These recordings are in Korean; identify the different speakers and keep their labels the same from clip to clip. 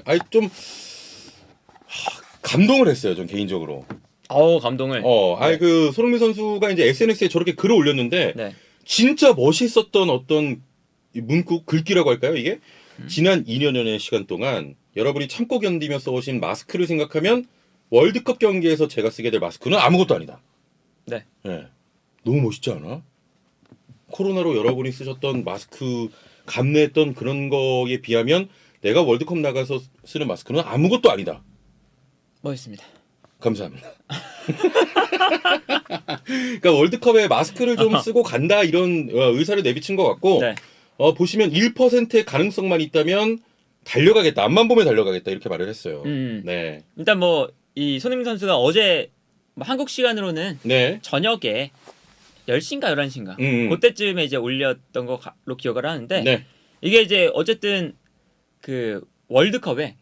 Speaker 1: 아니 좀 감동을 했어요, 전 개인적으로.
Speaker 2: 감동을.
Speaker 1: 아니 그 손흥민 선수가 이제 SNS에 저렇게 글을 올렸는데
Speaker 2: 네.
Speaker 1: 진짜 멋있었던 어떤 문구 글귀라고 할까요, 이게? 지난 2년여의 시간 동안 여러분이 참고 견디며 써오신 마스크를 생각하면 월드컵 경기에서 제가 쓰게 될 마스크는 아무것도 아니다.
Speaker 2: 네.
Speaker 1: 네. 너무 멋있지 않아? 코로나로 여러분이 쓰셨던 마스크 감내했던 그런 거에 비하면 내가 월드컵 나가서 쓰는 마스크는 아무것도 아니다.
Speaker 2: 멋있습니다.
Speaker 1: 감사합니다. 그러니까 월드컵에 마스크를 좀 쓰고 간다 이런 의사를 내비친 것 같고
Speaker 2: 네.
Speaker 1: 보시면 1%의 가능성만 있다면 달려가겠다. 앞만 보면 달려가겠다 이렇게 말을 했어요. 네.
Speaker 2: 일단 뭐 이 손흥민 선수가 어제 뭐 한국 시간으로는
Speaker 1: 네.
Speaker 2: 저녁에 10시인가 11시인가 그때쯤에 이제 올렸던 걸로 기억을 하는데
Speaker 1: 네.
Speaker 2: 이게 이제 어쨌든 그 월드컵에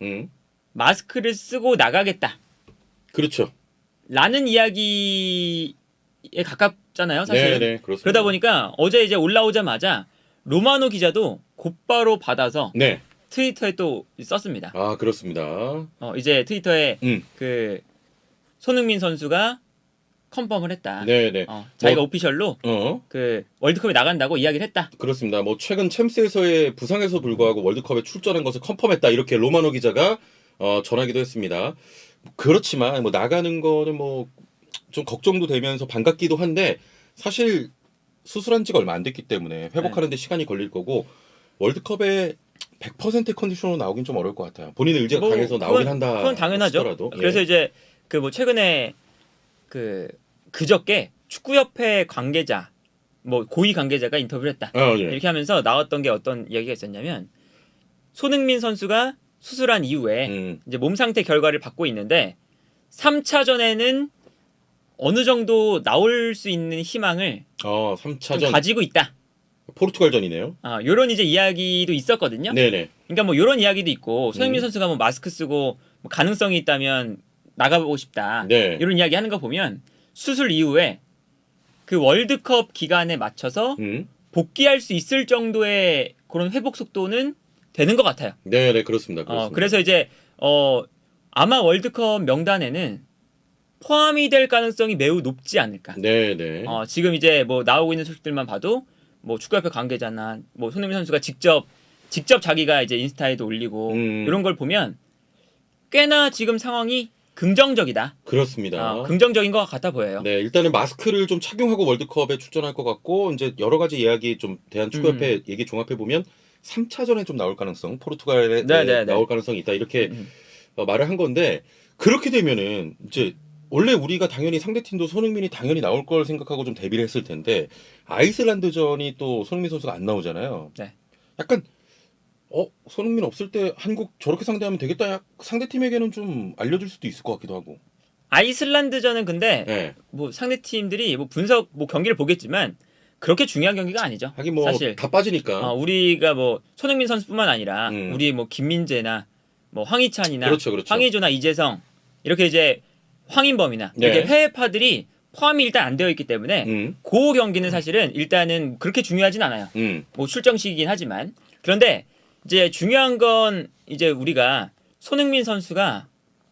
Speaker 2: 마스크를 쓰고 나가겠다.
Speaker 1: 그렇죠.
Speaker 2: 라는 이야기에 가깝잖아요, 사실.
Speaker 1: 네, 그렇습니다.
Speaker 2: 그러다 보니까 어제 이제 올라오자마자 로마노 기자도 곧바로 받아서
Speaker 1: 네.
Speaker 2: 트위터에 또 썼습니다.
Speaker 1: 아, 그렇습니다.
Speaker 2: 이제 트위터에 그 손흥민 선수가 컨펌을 했다.
Speaker 1: 네.
Speaker 2: 자기가 오피셜로 그 월드컵에 나간다고 이야기를 했다.
Speaker 1: 그렇습니다. 뭐 최근 챔스에서의 부상에서 불구하고 월드컵에 출전한 것을 컨펌했다. 이렇게 로마노 기자가 전하기도 했습니다. 그렇지만 뭐 나가는 거는 뭐 좀 걱정도 되면서 반갑기도 한데 사실 수술한 지가 얼마 안 됐기 때문에 회복하는데 시간이 걸릴 거고 월드컵에 100% 컨디션으로 나오긴 좀 어려울 것 같아요. 본인의 의지가 강해서 나오긴 한다.
Speaker 2: 그건 당연하죠.
Speaker 1: 싶더라도.
Speaker 2: 그래서 이제 그 뭐 최근에 그저께 축구협회 관계자 뭐 고위 관계자가 인터뷰를 했다. 이렇게 하면서 나왔던 게 어떤 이야기가 있었냐면 손흥민 선수가 수술한 이후에 이제 몸 상태 결과를 받고 있는데 3차전에는 어느 정도 나올 수 있는 희망을
Speaker 1: 3차전
Speaker 2: 좀 가지고 있다.
Speaker 1: 포르투갈전이네요.
Speaker 2: 요런 이제 이야기도 있었거든요.
Speaker 1: 네네.
Speaker 2: 그러니까 뭐 요런 이야기도 있고 손흥민 선수가 뭐 마스크 쓰고 뭐 가능성이 있다면 나가보고 싶다.
Speaker 1: 네.
Speaker 2: 이런 이야기 하는 거 보면 수술 이후에 그 월드컵 기간에 맞춰서 복귀할 수 있을 정도의 그런 회복 속도는 되는 것 같아요.
Speaker 1: 네네, 그렇습니다.
Speaker 2: 그래서 이제 아마 월드컵 명단에는 포함이 될 가능성이 매우 높지 않을까.
Speaker 1: 네네.
Speaker 2: 지금 이제 뭐 나오고 있는 소식들만 봐도 뭐 축구협회 관계자나 뭐 손흥민 선수가 직접 자기가 이제 인스타에도 올리고 이런 걸 보면 꽤나 지금 상황이 긍정적이다.
Speaker 1: 그렇습니다.
Speaker 2: 긍정적인 것 같아 보여요.
Speaker 1: 네, 일단은 마스크를 좀 착용하고 월드컵에 출전할 것 같고 이제 여러 가지 이야기 좀 대한축구협회 얘기 종합해 보면 3차전에 좀 나올 가능성, 포르투갈에 나올 가능성이 있다 이렇게 말을 한 건데 그렇게 되면은 이제 원래 우리가 당연히 상대팀도 손흥민이 당연히 나올 걸 생각하고 좀 대비를 했을 텐데 아이슬란드전이 또 손흥민 선수가 안 나오잖아요.
Speaker 2: 네.
Speaker 1: 약간 손흥민 없을 때 한국 저렇게 상대하면 되겠다. 상대팀에게는 좀 알려줄 수도 있을 것 같기도 하고.
Speaker 2: 아이슬란드전은 근데 뭐 상대팀들이 뭐 분석 뭐 경기를 보겠지만 그렇게 중요한 경기가 아니죠.
Speaker 1: 하긴 뭐
Speaker 2: 사실
Speaker 1: 다 빠지니까.
Speaker 2: 우리가 뭐 손흥민 선수뿐만 아니라 우리 뭐 김민재나 뭐 황희찬이나
Speaker 1: 그렇죠.
Speaker 2: 황의조나 이재성 이렇게 이제 황인범이나 이렇게 해외파들이 포함이 일단 안 되어 있기 때문에 그 경기는 사실은 일단은 그렇게 중요하진 않아요. 뭐 출정식이긴 하지만 그런데 이제 중요한 건 이제 우리가 손흥민 선수가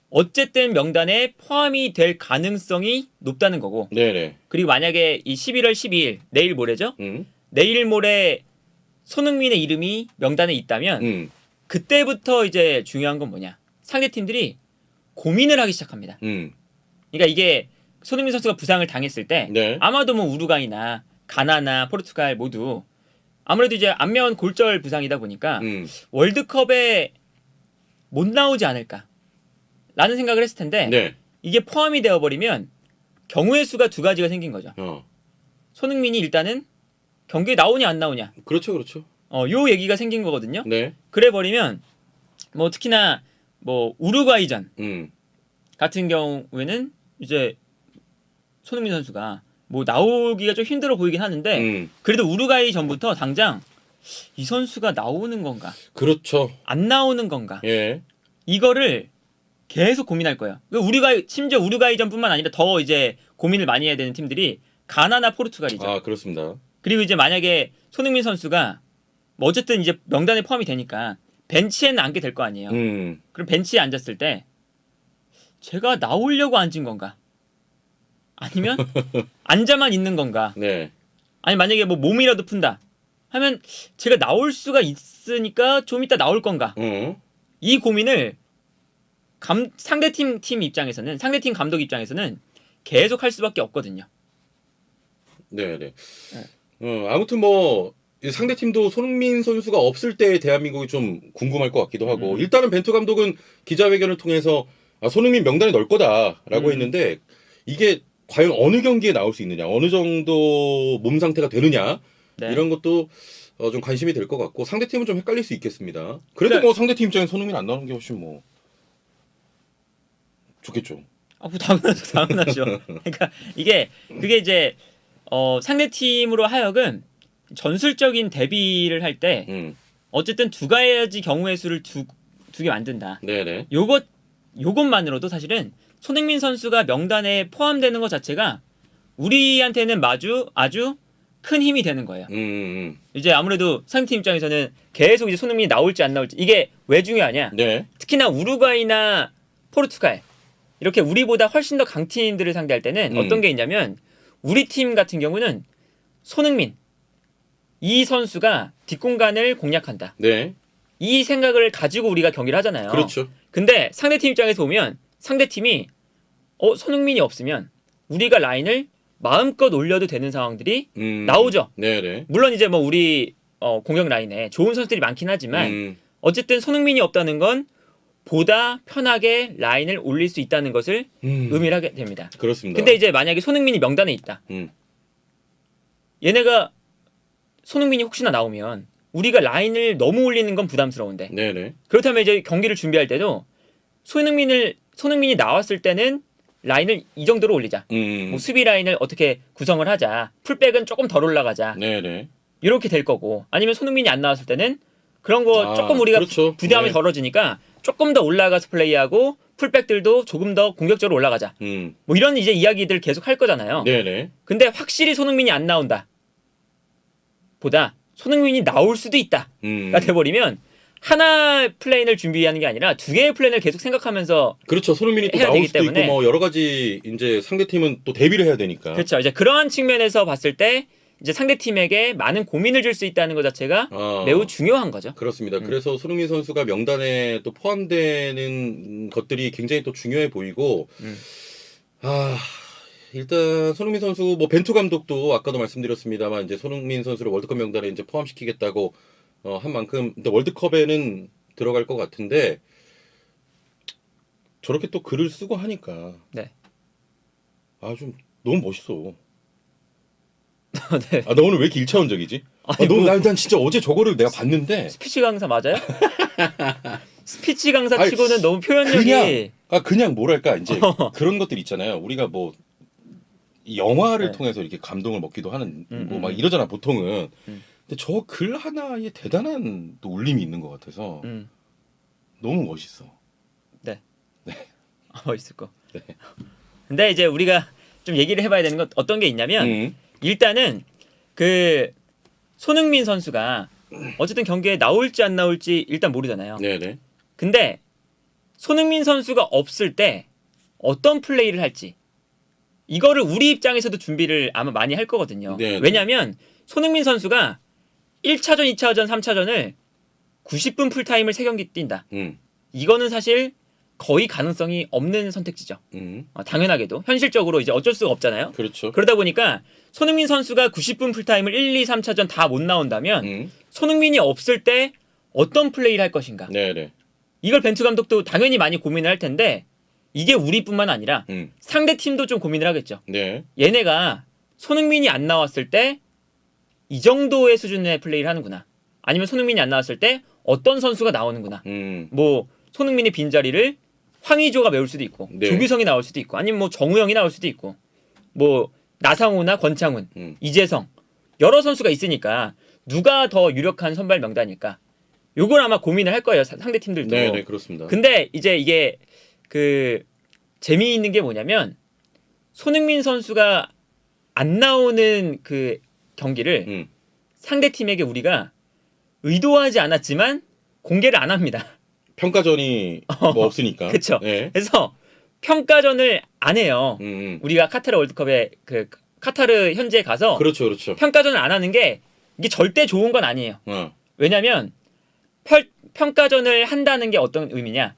Speaker 2: 어쨌든 명단에 포함이 될 가능성이 높다는 거고.
Speaker 1: 네네.
Speaker 2: 그리고 만약에 이 11월 12일 내일 모레죠. 내일 모레 손흥민의 이름이 명단에 있다면 그때부터 이제 중요한 건 뭐냐? 상대팀들이 고민을 하기 시작합니다. 그러니까 이게 손흥민 선수가 부상을 당했을 때 아마도 뭐 우루과이나 가나나 포르투갈 모두 아무래도 이제 안면 골절 부상이다 보니까 월드컵에 못 나오지 않을까 라는 생각을 했을 텐데 이게 포함이 되어버리면 경우의 수가 두 가지가 생긴 거죠. 손흥민이 일단은 경기에 나오냐 안 나오냐.
Speaker 1: 그렇죠.
Speaker 2: 요 얘기가 생긴 거거든요.
Speaker 1: 네.
Speaker 2: 그래 버리면 뭐 특히나 뭐 우루과이전 같은 경우에는 이제 손흥민 선수가 뭐 나오기가 좀 힘들어 보이긴 하는데 그래도 우루과이 전부터 당장 이 선수가 나오는 건가?
Speaker 1: 그렇죠.
Speaker 2: 안 나오는 건가?
Speaker 1: 예.
Speaker 2: 이거를 계속 고민할 거예요. 심지어 우루과이전뿐만 아니라 더 이제 고민을 많이 해야 되는 팀들이 가나나 포르투갈이죠.
Speaker 1: 그렇습니다.
Speaker 2: 그리고 이제 만약에 손흥민 선수가 뭐 어쨌든 이제 명단에 포함이 되니까 벤치에는 앉게 될 거 아니에요. 그럼 벤치에 앉았을 때 제가 나오려고 앉은 건가? 아니면 앉아만 있는 건가?
Speaker 1: 네.
Speaker 2: 아니 만약에 뭐 몸이라도 푼다 하면 제가 나올 수가 있으니까 좀 이따 나올 건가? 이 고민을 상대팀 입장에서는 상대팀 감독 입장에서는 계속 할 수밖에 없거든요.
Speaker 1: 네네. 아무튼 뭐 상대 팀도 손흥민 선수가 없을 때 대한민국이 좀 궁금할 것 같기도 하고 일단은 벤투 감독은 기자회견을 통해서 손흥민 명단에 넣을 거다라고 했는데 이게 과연 어느 경기에 나올 수 있느냐, 어느 정도 몸 상태가 되느냐
Speaker 2: 네.
Speaker 1: 이런 것도 좀 관심이 될 것 같고 상대 팀은 좀 헷갈릴 수 있겠습니다. 그래도
Speaker 2: 그러니까,
Speaker 1: 뭐 상대 팀 입장에 손흥민 안 나오는 게 훨씬 뭐 좋겠죠.
Speaker 2: 뭐 당연하죠. 그러니까 그게 이제 상대 팀으로 하여금 전술적인 대비를 할 때 어쨌든 두 가지 경우의 수를 두 개 만든다.
Speaker 1: 네네.
Speaker 2: 요것만으로도 사실은 손흥민 선수가 명단에 포함되는 것 자체가 우리한테는 아주 큰 힘이 되는 거예요. 이제 아무래도 상대팀 입장에서는 계속 이제 손흥민이 나올지 안 나올지 이게 왜 중요하냐?
Speaker 1: 네.
Speaker 2: 특히나 우루과이나 포르투갈 이렇게 우리보다 훨씬 더 강팀들을 상대할 때는 어떤 게 있냐면 우리 팀 같은 경우는 손흥민 이 선수가 뒷공간을 공략한다.
Speaker 1: 네.
Speaker 2: 이 생각을 가지고 우리가 경기를 하잖아요.
Speaker 1: 그렇죠.
Speaker 2: 근데 상대팀 입장에서 보면 상대팀이 손흥민이 없으면 우리가 라인을 마음껏 올려도 되는 상황들이 나오죠.
Speaker 1: 네네.
Speaker 2: 물론 이제 뭐 우리 공격 라인에 좋은 선수들이 많긴 하지만 어쨌든 손흥민이 없다는 건 보다 편하게 라인을 올릴 수 있다는 것을 의미를 하게 됩니다.
Speaker 1: 그렇습니다.
Speaker 2: 근데 이제 만약에 손흥민이 명단에 있다. 얘네가 손흥민이 혹시나 나오면 우리가 라인을 너무 올리는 건 부담스러운데.
Speaker 1: 네네.
Speaker 2: 그렇다면 이제 경기를 준비할 때도 손흥민이 나왔을 때는 라인을 이 정도로 올리자. 뭐 수비 라인을 어떻게 구성을 하자. 풀백은 조금 덜 올라가자.
Speaker 1: 네네.
Speaker 2: 이렇게 될 거고. 아니면 손흥민이 안 나왔을 때는 그런 거 조금 우리가
Speaker 1: 그렇죠.
Speaker 2: 부담이
Speaker 1: 네.
Speaker 2: 덜어지니까 조금 더 올라가서 플레이하고 풀백들도 조금 더 공격적으로 올라가자. 뭐 이런 이제 이야기들 계속 할 거잖아요.
Speaker 1: 네네.
Speaker 2: 근데 확실히 손흥민이 안 나온다. 보다 손흥민이 나올 수도 있다가 돼버리면 하나 플랜을 준비하는 게 아니라 두 개의 플랜을 계속 생각하면서
Speaker 1: 그렇죠. 손흥민이 또
Speaker 2: 해야
Speaker 1: 나올
Speaker 2: 되기
Speaker 1: 수도
Speaker 2: 때문에.
Speaker 1: 있고 뭐 여러 가지 이제 상대 팀은 또 대비를 해야 되니까.
Speaker 2: 그렇죠. 이제 그러한 측면에서 봤을 때 이제 상대 팀에게 많은 고민을 줄 수 있다는 것 자체가 매우 중요한 거죠.
Speaker 1: 그렇습니다. 그래서 손흥민 선수가 명단에 또 포함되는 것들이 굉장히 또 중요해 보이고 일단 손흥민 선수 뭐 벤투 감독도 아까도 말씀드렸습니다만 이제 손흥민 선수를 월드컵 명단에 이제 포함시키겠다고 한 만큼 근데 월드컵에는 들어갈 것 같은데 저렇게 또 글을 쓰고 하니까
Speaker 2: 네.
Speaker 1: 좀 너무 멋있어.
Speaker 2: 네.
Speaker 1: 너 오늘 왜 이렇게 1차원적이지? 난 진짜 어제 저거를 내가 봤는데
Speaker 2: 스피치 강사 맞아요? 스피치 강사 치고는 너무 표현력이
Speaker 1: 그냥 뭐랄까 이제 그런 것들 있잖아요. 우리가 뭐 영화를 통해서 이렇게 감동을 먹기도 하는 뭐 막 이러잖아 보통은. 근데 저 글 하나에 대단한 또 울림이 있는 것 같아서 너무 멋있어.
Speaker 2: 네. 멋있을 거. 네. 근데 이제 우리가 좀 얘기를 해봐야 되는 건 어떤 게 있냐면 일단은 그 손흥민 선수가 어쨌든 경기에 나올지 안 나올지 일단 모르잖아요.
Speaker 1: 네네.
Speaker 2: 근데 손흥민 선수가 없을 때 어떤 플레이를 할지 이거를 우리 입장에서도 준비를 아마 많이 할 거거든요. 네네. 왜냐하면 손흥민 선수가 1차전, 2차전, 3차전을 90분 풀타임을 3경기 뛴다. 이거는 사실 거의 가능성이 없는 선택지죠. 당연하게도 현실적으로 이제 어쩔 수가 없잖아요.
Speaker 1: 그렇죠.
Speaker 2: 그러다 보니까 손흥민 선수가 90분 풀타임을 1, 2, 3차전 다 못 나온다면 손흥민이 없을 때 어떤 플레이를 할 것인가. 네네. 이걸 벤투 감독도 당연히 많이 고민을 할 텐데 이게 우리뿐만 아니라 상대 팀도 좀 고민을 하겠죠. 네. 얘네가 손흥민이 안 나왔을 때 이 정도의 수준의 플레이를 하는구나. 아니면 손흥민이 안 나왔을 때 어떤 선수가 나오는구나. 뭐 손흥민의 빈자리를 황의조가 메울 수도 있고 네. 조규성이 나올 수도 있고 아니면 뭐 정우영이 나올 수도 있고 뭐 나상호나 권창훈, 이재성 여러 선수가 있으니까 누가 더 유력한 선발 명단일까? 요걸 아마 고민을 할 거예요. 상대 팀들도.
Speaker 1: 네, 그렇습니다.
Speaker 2: 근데 이제 이게 그 재미있는 게 뭐냐면 손흥민 선수가 안 나오는 그 경기를 상대 팀에게 우리가 의도하지 않았지만 공개를 안 합니다.
Speaker 1: 평가전이 뭐 없으니까.
Speaker 2: 그렇죠.
Speaker 1: 네.
Speaker 2: 그래서 평가전을 안 해요. 우리가 카타르 월드컵에 그 카타르 현지에 가서
Speaker 1: 그렇죠, 그렇죠.
Speaker 2: 평가전을 안 하는 게 이게 절대 좋은 건 아니에요. 왜냐하면 평가전을 한다는 게 어떤 의미냐?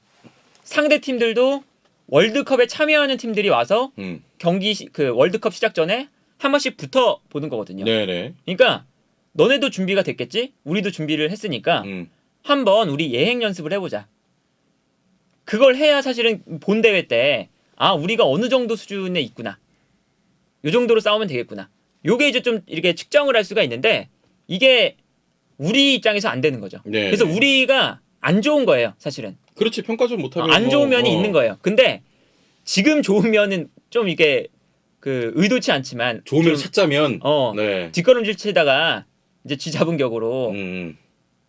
Speaker 2: 상대 팀들도 월드컵에 참여하는 팀들이 와서 경기 그 월드컵 시작 전에 한 번씩 붙어 보는 거거든요.
Speaker 1: 네네.
Speaker 2: 그러니까 너네도 준비가 됐겠지? 우리도 준비를 했으니까 한번 우리 예행 연습을 해보자. 그걸 해야 사실은 본 대회 때 우리가 어느 정도 수준에 있구나. 요 정도로 싸우면 되겠구나. 요게 이제 좀 이렇게 측정을 할 수가 있는데 이게 우리 입장에서 안 되는 거죠.
Speaker 1: 네.
Speaker 2: 그래서 우리가 안 좋은 거예요, 사실은.
Speaker 1: 그렇지, 평가전 못하면
Speaker 2: 안 좋은 면이 있는 거예요. 근데 지금 좋은 면은 좀 이게 그 의도치 않지만
Speaker 1: 좋은 면을 찾자면 네.
Speaker 2: 뒷걸음질 치다가 이제 쥐잡은 격으로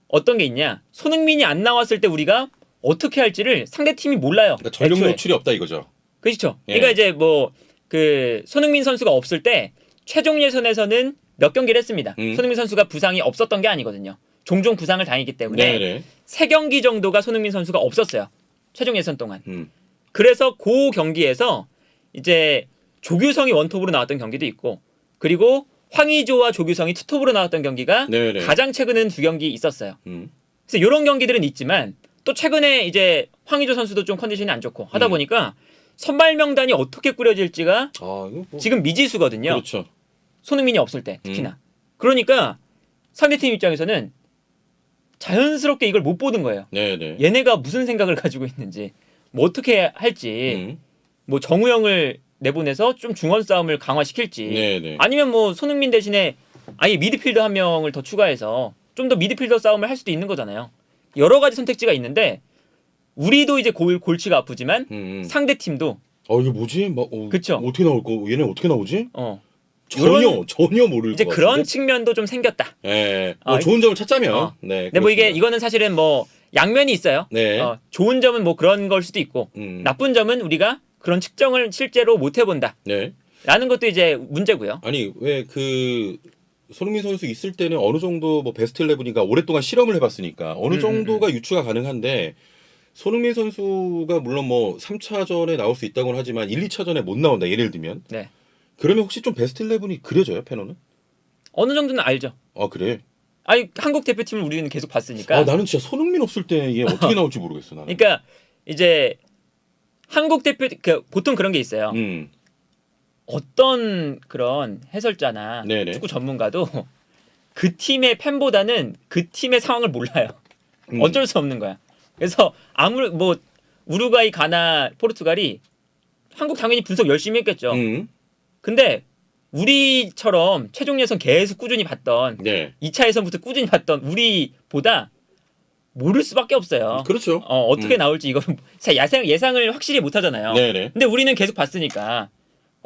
Speaker 2: 어떤 게 있냐? 손흥민이 안 나왔을 때 우리가 어떻게 할지를 상대 팀이 몰라요.
Speaker 1: 그러니까 전력 노출이 없다 이거죠.
Speaker 2: 그렇죠.
Speaker 1: 예.
Speaker 2: 그러니까 이제 뭐 그 손흥민 선수가 없을 때 최종 예선에서는 몇 경기를 했습니다. 손흥민 선수가 부상이 없었던 게 아니거든요. 종종 부상을 당했기 때문에
Speaker 1: 네네.
Speaker 2: 3경기 정도가 손흥민 선수가 없었어요. 최종 예선 동안. 그래서 그 경기에서 이제 조규성이 원톱으로 나왔던 경기도 있고 그리고 황의조와 조규성이 투톱으로 나왔던 경기가
Speaker 1: 네네.
Speaker 2: 가장 최근은 2경기 있었어요. 그래서 이런 경기들은 있지만 또 최근에 이제 황의조 선수도 좀 컨디션이 안 좋고 하다 보니까 선발 명단이 어떻게 꾸려질지가
Speaker 1: 이거 뭐...
Speaker 2: 지금 미지수거든요.
Speaker 1: 그렇죠.
Speaker 2: 손흥민이 없을 때 특히나. 그러니까 상대팀 입장에서는 자연스럽게 이걸 못 보는 거예요.
Speaker 1: 네네.
Speaker 2: 얘네가 무슨 생각을 가지고 있는지 뭐 어떻게 할지 뭐 정우영을 내보내서 좀 중원 싸움을 강화시킬지
Speaker 1: 네네.
Speaker 2: 아니면 뭐 손흥민 대신에 아예 미드필더 한 명을 더 추가해서 좀 더 미드필더 싸움을 할 수도 있는 거잖아요. 여러 가지 선택지가 있는데 우리도 이제 골치가 아프지만 상대 팀도
Speaker 1: 이게 뭐지?
Speaker 2: 그쵸.
Speaker 1: 어떻게 나올 거? 얘네 어떻게 나오지? 전혀 모를
Speaker 2: 이제
Speaker 1: 것
Speaker 2: 그런
Speaker 1: 같은데?
Speaker 2: 측면도 좀 생겼다.
Speaker 1: 네. 좋은 점을 찾자면. 네.
Speaker 2: 근데 뭐 이거는 사실은 뭐 양면이 있어요.
Speaker 1: 네.
Speaker 2: 좋은 점은 뭐 그런 걸 수도 있고 나쁜 점은 우리가 그런 측정을 실제로 못 해본다.
Speaker 1: 네.
Speaker 2: 라는 것도 이제 문제고요.
Speaker 1: 아니 왜 그 손흥민 선수 있을 때는 어느 정도 뭐 베스트 11이니까 오랫동안 실험을 해봤으니까 어느 정도가 유추가 가능한데 손흥민 선수가 물론 뭐 3차전에 나올 수 있다고는 하지만 1, 2차전에 못 나온다 예를 들면
Speaker 2: 네.
Speaker 1: 그러면 혹시 좀 베스트 11이 그려져요 패너는?
Speaker 2: 어느 정도는 알죠.
Speaker 1: 그래?
Speaker 2: 아니 한국 대표팀을 우리는 계속 봤으니까.
Speaker 1: 나는 진짜 손흥민 없을 때 얘 어떻게 나올지 모르겠어 나는.
Speaker 2: 그러니까 이제 한국 대표 보통 그런 게 있어요. 어떤 그런 해설자나
Speaker 1: 네네.
Speaker 2: 축구 전문가도 그 팀의 팬보다는 그 팀의 상황을 몰라요. 어쩔 수 없는 거야. 그래서 아무리 뭐 우루과이, 가나, 포르투갈이 한국 당연히 분석 열심히 했겠죠. 근데 우리처럼 최종 예선 계속 꾸준히 봤던 2차 예선부터 꾸준히 봤던 우리보다 모를 수밖에 없어요.
Speaker 1: 그렇죠.
Speaker 2: 어떻게 나올지 이거는 예상을 확실히 못 하잖아요.
Speaker 1: 네네.
Speaker 2: 근데 우리는 계속 봤으니까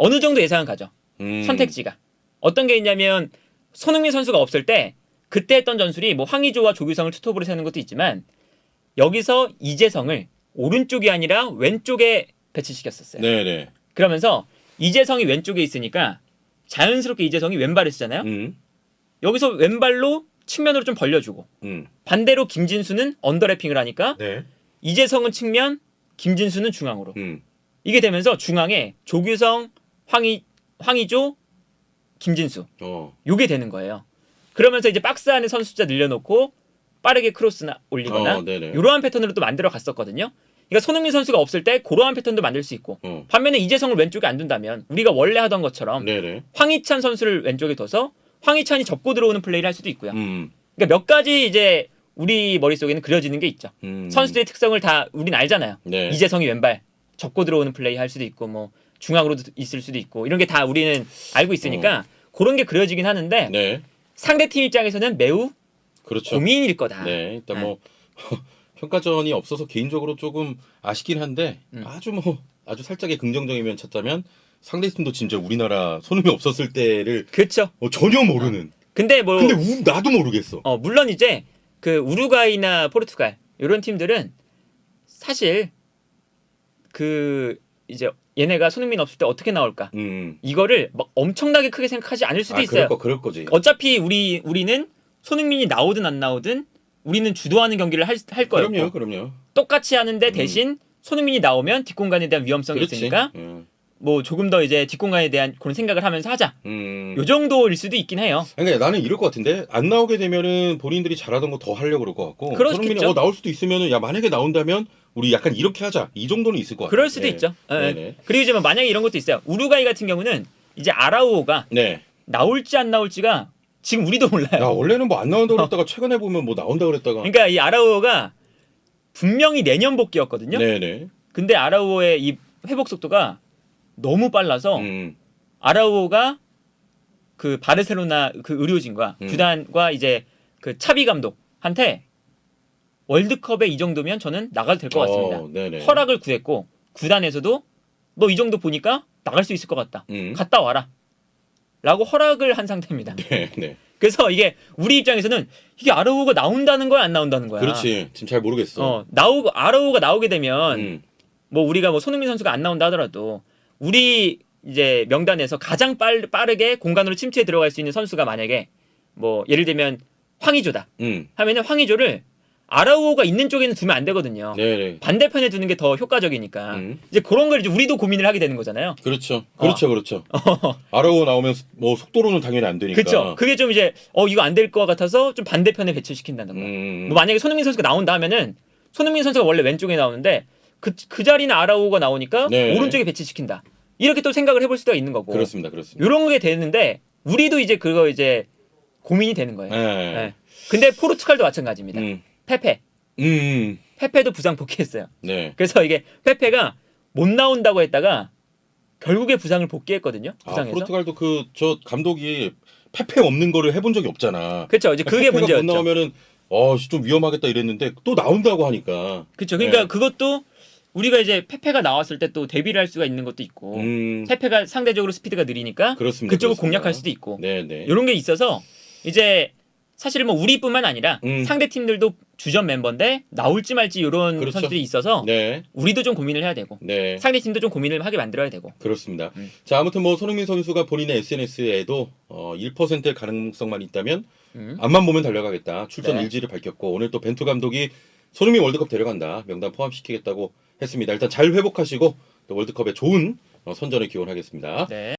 Speaker 2: 어느 정도 예상은 가죠. 선택지가. 어떤 게 있냐면 손흥민 선수가 없을 때 그때 했던 전술이 뭐 황의조와 조규성을 투톱으로 세우는 것도 있지만 여기서 이재성을 오른쪽이 아니라 왼쪽에 배치시켰었어요.
Speaker 1: 네네.
Speaker 2: 그러면서 이재성이 왼쪽에 있으니까 자연스럽게 이재성이 왼발을 쓰잖아요. 여기서 왼발로 측면으로 좀 벌려주고 반대로 김진수는 언더래핑을 하니까
Speaker 1: 네.
Speaker 2: 이재성은 측면, 김진수는 중앙으로. 이게 되면서 중앙에 조규성, 황의조, 김진수 요게 되는 거예요. 그러면서 이제 박스 안에 선수 숫자 늘려놓고 빠르게 크로스나 올리거나 이러한 패턴으로 또 만들어 갔었거든요. 그러니까 손흥민 선수가 없을 때 그러한 패턴도 만들 수 있고 반면에 이재성을 왼쪽에 안 둔다면 우리가 원래 하던 것처럼 황희찬 선수를 왼쪽에 둬서 황희찬이 접고 들어오는 플레이를 할 수도 있고요. 그러니까 몇 가지 이제 우리 머릿속에는 그려지는 게 있죠. 선수들의 특성을 다 우린 알잖아요.
Speaker 1: 네.
Speaker 2: 이재성이 왼발 접고 들어오는 플레이 할 수도 있고 뭐 중앙으로 있을 수도 있고 이런 게 다 우리는 알고 있으니까 그런 게 그려지긴 하는데 상대팀 입장에서는 매우
Speaker 1: 그렇죠.
Speaker 2: 고민일 거다.
Speaker 1: 네, 일단 뭐 평가전이 없어서 개인적으로 조금 아쉽긴 한데 아주 살짝의 긍정적인 면 찾자면 상대팀도 진짜 우리나라 손흥민 없었을 때를
Speaker 2: 그렇죠.
Speaker 1: 전혀 모르는.
Speaker 2: 근데
Speaker 1: 나도 모르겠어.
Speaker 2: 물론 이제 그 우루과이나 포르투갈 이런 팀들은 사실 그 이제 얘네가 손흥민 없을 때 어떻게 나올까 이거를 막 엄청나게 크게 생각하지 않을 수도 있어요.
Speaker 1: 그럴 거지.
Speaker 2: 어차피 우리는 손흥민이 나오든 안 나오든 우리는 주도하는 경기를 할 거예요.
Speaker 1: 그럼요.
Speaker 2: 똑같이 하는데 대신 손흥민이 나오면 뒷공간에 대한 위험성이
Speaker 1: 그렇지.
Speaker 2: 있으니까 뭐 조금 더 이제 뒷공간에 대한 그런 생각을 하면서 하자. 요 정도일 수도 있긴 해요.
Speaker 1: 그러니까 나는 이럴 것 같은데 안 나오게 되면은 본인들이 잘하던 거 더 하려고 그럴 것 같고
Speaker 2: 그렇겠죠.
Speaker 1: 손흥민이 나올 수도 있으면은 야 만약에 나온다면 우리 약간 이렇게 하자 이 정도는 있을 것 같아요.
Speaker 2: 그럴 수도
Speaker 1: 네.
Speaker 2: 있죠.
Speaker 1: 네네.
Speaker 2: 그리고 이제 뭐 만약에 이런 것도 있어요. 우루과이 같은 경우는 이제 아라우오가
Speaker 1: 네.
Speaker 2: 나올지 안 나올지가 지금 우리도 몰라요.
Speaker 1: 야 원래는 뭐 안 나온다 그랬다가 최근에 보면 뭐 나온다 그랬다가.
Speaker 2: 그러니까 이 아라우오가 분명히 내년 복귀였거든요.
Speaker 1: 네네.
Speaker 2: 근데 아라우오의 이 회복 속도가 너무 빨라서 아라우오가 그 바르셀로나 그 의료진과 구단과 이제 그 차비 감독한테 월드컵에 이 정도면 저는 나가도 될 것 같습니다.
Speaker 1: 네네.
Speaker 2: 허락을 구했고 구단에서도 너 이 정도 보니까 나갈 수 있을 것 같다. 갔다 와라. 라고 허락을 한 상태입니다.
Speaker 1: 네.
Speaker 2: 그래서 이게 우리 입장에서는 이게 아라우오가 나온다는 거야 안 나온다는 거야.
Speaker 1: 그렇지. 지금 잘 모르겠어.
Speaker 2: 아라우오가 나오게 되면 뭐 우리가 뭐 손흥민 선수가 안 나온다 하더라도 우리 이제 명단에서 가장 빠르게 공간으로 침투해 들어갈 수 있는 선수가 만약에 뭐 예를 들면 황의조다 하면은 황의조를 아라우오가 있는 쪽에는 두면 안 되거든요.
Speaker 1: 네네.
Speaker 2: 반대편에 두는 게 더 효과적이니까 이제 그런 걸 이제 우리도 고민을 하게 되는 거잖아요.
Speaker 1: 그렇죠. 아라우오 나오면 뭐 속도로는 당연히 안 되니까.
Speaker 2: 그렇죠. 그게 좀 이제 이거 안 될 것 같아서 좀 반대편에 배치시킨다든가. 뭐 만약에 손흥민 선수가 나온다 하면은 손흥민 선수가 원래 왼쪽에 나오는데 그 자리는 아라우오가 나오니까
Speaker 1: 네.
Speaker 2: 오른쪽에 배치시킨다. 이렇게 또 생각을 해볼 수가 있는 거고.
Speaker 1: 그렇습니다.
Speaker 2: 이런 게 되는데 우리도 이제 그거 이제 고민이 되는 거예요.
Speaker 1: 네.
Speaker 2: 네. 근데 포르투갈도 마찬가지입니다. 페페. 페페도 부상 복귀했어요.
Speaker 1: 네.
Speaker 2: 그래서 이게 페페가 못 나온다고 했다가 결국에 부상을 복귀했거든요. 부상해서.
Speaker 1: 포르투갈도 저 감독이 페페 없는 거를 해본 적이 없잖아.
Speaker 2: 그렇죠. 이제 그게
Speaker 1: 페페가
Speaker 2: 문제였죠.
Speaker 1: 못 나오면은 좀 위험하겠다 이랬는데 또 나온다고 하니까.
Speaker 2: 그렇죠. 그러니까
Speaker 1: 네.
Speaker 2: 그것도 우리가 이제 페페가 나왔을 때 또 대비를 할 수가 있는 것도 있고 페페가 상대적으로 스피드가 느리니까
Speaker 1: 그렇습니다.
Speaker 2: 그쪽을
Speaker 1: 그렇습니다.
Speaker 2: 공략할 수도 있고
Speaker 1: 네네.
Speaker 2: 이런 게 있어서 이제 사실 뭐 우리뿐만 아니라 상대 팀들도 주전 멤버인데 나올지 말지 이런
Speaker 1: 그렇죠.
Speaker 2: 선수들이 있어서
Speaker 1: 네.
Speaker 2: 우리도 좀 고민을 해야 되고
Speaker 1: 네.
Speaker 2: 상대 팀도 좀 고민을 하게 만들어야 되고.
Speaker 1: 그렇습니다. 자, 아무튼 뭐 손흥민 선수가 본인의 SNS에도 1%의 가능성만 있다면 앞만 보면 달려가겠다. 출전
Speaker 2: 네.
Speaker 1: 의지를 밝혔고 오늘 또 벤투 감독이 손흥민 월드컵 데려간다. 명단 포함시키겠다고 했습니다. 일단 잘 회복하시고 또 월드컵에 좋은 선전을 기원하겠습니다.
Speaker 2: 네.